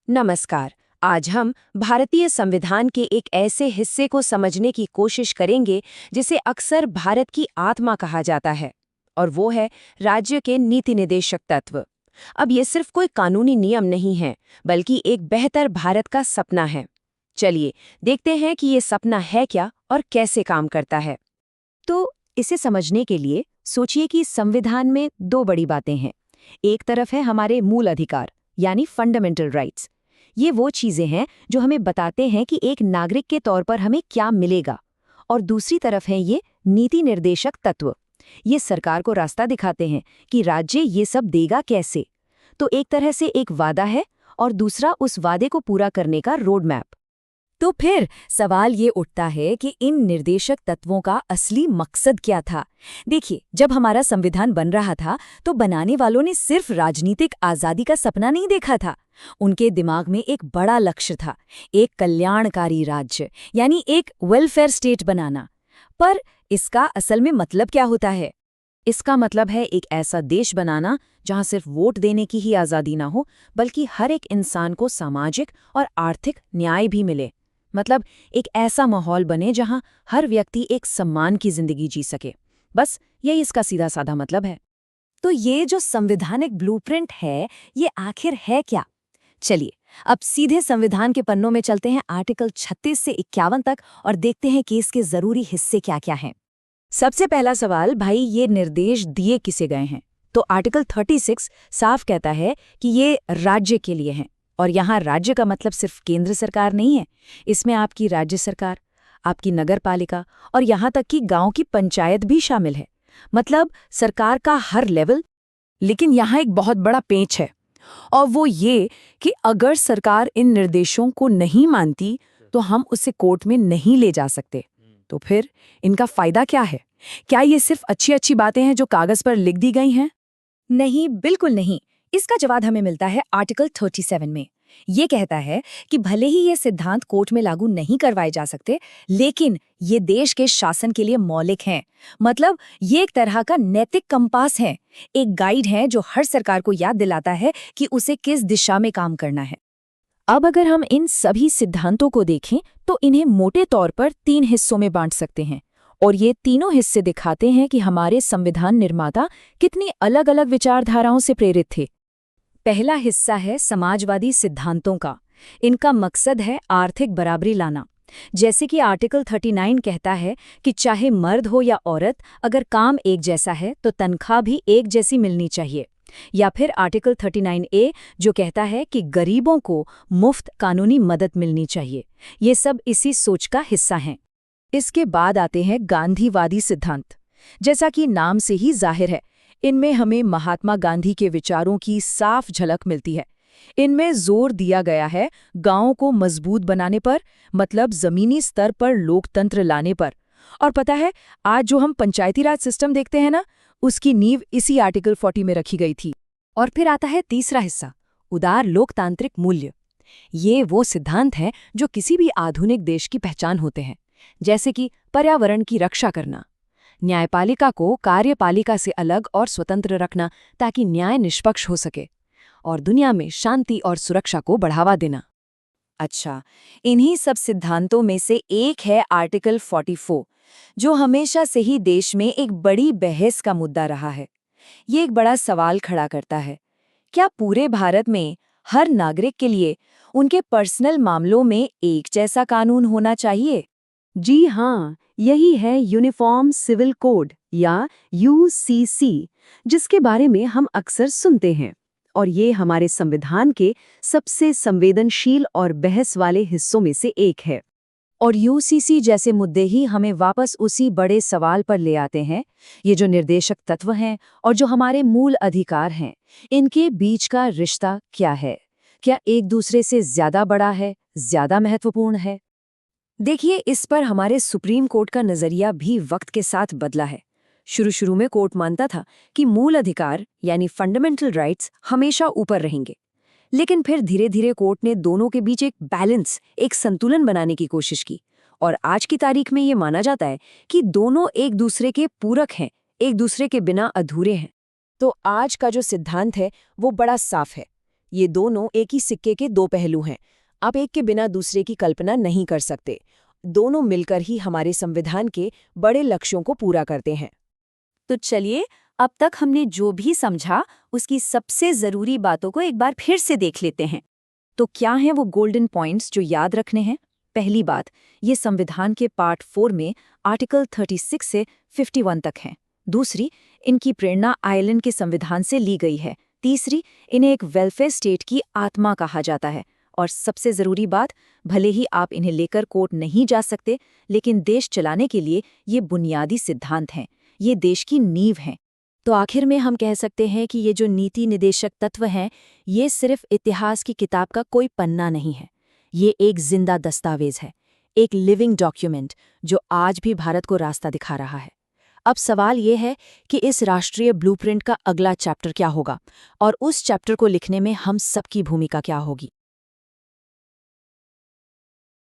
नमस्कार। आज हम भारतीय संविधान के एक ऐसे हिस्से को समझने की कोशिश करेंगे जिसे अक्सर भारत की आत्मा कहा जाता है, और वो है राज्य के नीति निर्देशक तत्व। अब ये सिर्फ कोई कानूनी नियम नहीं है, बल्कि एक बेहतर भारत का सपना है। चलिए देखते हैं कि ये सपना है क्या और कैसे काम करता है। तो इसे समझने के लिए सोचिए कि संविधान में दो बड़ी बातें हैं। एक तरफ है हमारे मूल अधिकार, यानी फंडामेंटल राइट्स। ये वो चीजें हैं जो हमें बताते हैं कि एक नागरिक के तौर पर हमें क्या मिलेगा। और दूसरी तरफ है ये नीति निर्देशक तत्व। ये सरकार को रास्ता दिखाते हैं कि राज्य ये सब देगा कैसे। तो एक तरह से एक वादा है और दूसरा उस वादे को पूरा करने का रोड मैप। तो फिर सवाल ये उठता है कि इन निर्देशक तत्वों का असली मकसद क्या था। देखिए, जब हमारा संविधान बन रहा था तो बनाने वालों ने सिर्फ राजनीतिक आज़ादी का सपना नहीं देखा था। उनके दिमाग में एक बड़ा लक्ष्य था, एक कल्याणकारी राज्य, यानी एक वेलफेयर स्टेट बनाना। पर इसका असल में मतलब क्या होता है? इसका मतलब है एक ऐसा देश बनाना जहां सिर्फ वोट देने की ही आज़ादी ना हो, बल्कि हर एक इंसान को सामाजिक और आर्थिक न्याय भी मिले। मतलब एक ऐसा माहौल बने जहां हर व्यक्ति एक सम्मान की जिंदगी जी सके। बस यही इसका सीधा साधा मतलब है। तो ये जो संवैधानिक ब्लूप्रिंट है, ये आखिर है क्या? चलिए अब सीधे संविधान के पन्नों में चलते हैं, आर्टिकल 36 से 51 तक, और देखते हैं कि इसके जरूरी हिस्से क्या क्या हैं। सबसे पहला सवाल, भाई ये निर्देश दिए किसे गए हैं? तो आर्टिकल 36 साफ कहता है कि ये राज्य के लिए हैं। और यहाँ राज्य का मतलब सिर्फ केंद्र सरकार नहीं है। इसमें आपकी राज्य सरकार, आपकी नगर पालिका और यहाँ तक कि गांव की पंचायत भी शामिल है। मतलब सरकार का हर लेवल। लेकिन यहाँ एक बहुत बड़ा पेंच है, और वो ये कि अगर सरकार इन निर्देशों को नहीं मानती तो हम उसे कोर्ट में नहीं ले जा सकते। तो फिर इनका फायदा क्या है? क्या ये सिर्फ अच्छी अच्छी बातें हैं जो कागज पर लिख दी गई हैं? नहीं, बिल्कुल नहीं। इसका जवाब हमें मिलता है आर्टिकल 37 में। ये कहता है कि भले ही ये सिद्धांत कोर्ट में लागू नहीं करवाए जा सकते, लेकिन ये देश के शासन के लिए मौलिक हैं। मतलब ये एक तरह का नैतिक कंपास है, एक गाइड है जो हर सरकार को याद दिलाता है कि उसे किस दिशा में काम करना है। अब अगर हम इन सभी सिद्धांतों को देखें तो इन्हें मोटे तौर पर 3 हिस्सों में बांट सकते हैं, और ये तीनों हिस्से दिखाते हैं कि हमारे संविधान निर्माता कितनी अलग-अलग विचारधाराओं से प्रेरित थे। पहला हिस्सा है समाजवादी सिद्धांतों का। इनका मकसद है आर्थिक बराबरी लाना। जैसे कि आर्टिकल 39 कहता है कि चाहे मर्द हो या औरत, अगर काम एक जैसा है तो तनख्वाह भी एक जैसी मिलनी चाहिए। या फिर आर्टिकल 39A जो कहता है कि गरीबों को मुफ्त कानूनी मदद मिलनी चाहिए। ये सब इसी सोच का हिस्सा हैं। इसके बाद आते हैं गांधीवादी सिद्धांत। जैसा कि नाम से ही जाहिर है, इनमें हमें महात्मा गांधी के विचारों की साफ झलक मिलती है। इनमें जोर दिया गया है गांवों को मजबूत बनाने पर, मतलब जमीनी स्तर पर लोकतंत्र लाने पर। और पता है, आज जो हम पंचायती राज सिस्टम देखते हैं ना, उसकी नींव इसी आर्टिकल 40 में रखी गई थी। और फिर आता है तीसरा हिस्सा, उदार लोकतांत्रिक मूल्य। ये वो सिद्धांत हैं जो किसी भी आधुनिक देश की पहचान होते हैं, जैसे कि पर्यावरण की रक्षा करना, न्यायपालिका को कार्यपालिका से अलग और स्वतंत्र रखना ताकि न्याय निष्पक्ष हो सके, और दुनिया में शांति और सुरक्षा को बढ़ावा देना। अच्छा, इन्हीं सब सिद्धांतों में से एक है आर्टिकल 44, जो हमेशा से ही देश में एक बड़ी बहस का मुद्दा रहा है। ये एक बड़ा सवाल खड़ा करता है, क्या पूरे भारत में हर नागरिक के लिए उनके पर्सनल मामलों में एक जैसा कानून होना चाहिए? जी हाँ, यही है यूनिफॉर्म सिविल कोड या यूसीसी, जिसके बारे में हम अक्सर सुनते हैं। और ये हमारे संविधान के सबसे संवेदनशील और बहस वाले हिस्सों में से एक है। और यूसीसी जैसे मुद्दे ही हमें वापस उसी बड़े सवाल पर ले आते हैं, ये जो निर्देशक तत्व हैं और जो हमारे मूल अधिकार हैं, इनके बीच का रिश्ता क्या है? क्या एक दूसरे से ज्यादा बड़ा है, ज्यादा महत्वपूर्ण है? देखिए, इस पर हमारे सुप्रीम कोर्ट का नजरिया भी वक्त के साथ बदला है। शुरू में कोर्ट मानता था कि मूल अधिकार यानी फंडामेंटल राइट्स हमेशा ऊपर रहेंगे। लेकिन फिर धीरे धीरे कोर्ट ने दोनों के बीच एक बैलेंस, एक संतुलन बनाने की कोशिश की। और आज की तारीख में ये माना जाता है कि दोनों एक दूसरे के पूरक हैं, एक दूसरे के बिना अधूरे हैं। तो आज का जो सिद्धांत है वो बड़ा साफ है। ये दोनों एक ही सिक्के के दो पहलू हैं। आप एक के बिना दूसरे की कल्पना नहीं कर सकते। दोनों मिलकर ही हमारे संविधान के बड़े लक्ष्यों को पूरा करते हैं। तो चलिए, अब तक हमने जो भी समझा उसकी सबसे ज़रूरी बातों को एक बार फिर से देख लेते हैं। तो क्या हैं वो गोल्डन पॉइंट्स जो याद रखने हैं? पहली बात, ये संविधान के पार्ट 4 में आर्टिकल 36 से 51 तक हैं। दूसरी, इनकी प्रेरणा आयरलैंड के संविधान से ली गई है। तीसरी, इन्हें एक वेलफेयर स्टेट की आत्मा कहा जाता है। और सबसे ज़रूरी बात, भले ही आप इन्हें लेकर कोर्ट नहीं जा सकते, लेकिन देश चलाने के लिए ये बुनियादी सिद्धांत हैं। ये देश की नींव हैं। तो आखिर में हम कह सकते हैं कि ये जो नीति निदेशक तत्व हैं, ये सिर्फ इतिहास की किताब का कोई पन्ना नहीं है। ये एक जिंदा दस्तावेज है, एक लिविंग डॉक्यूमेंट जो आज भी भारत को रास्ता दिखा रहा है। अब सवाल ये है कि इस राष्ट्रीय ब्लूप्रिंट का अगला चैप्टर क्या होगा और उस चैप्टर को लिखने में हम सबकी भूमिका क्या होगी।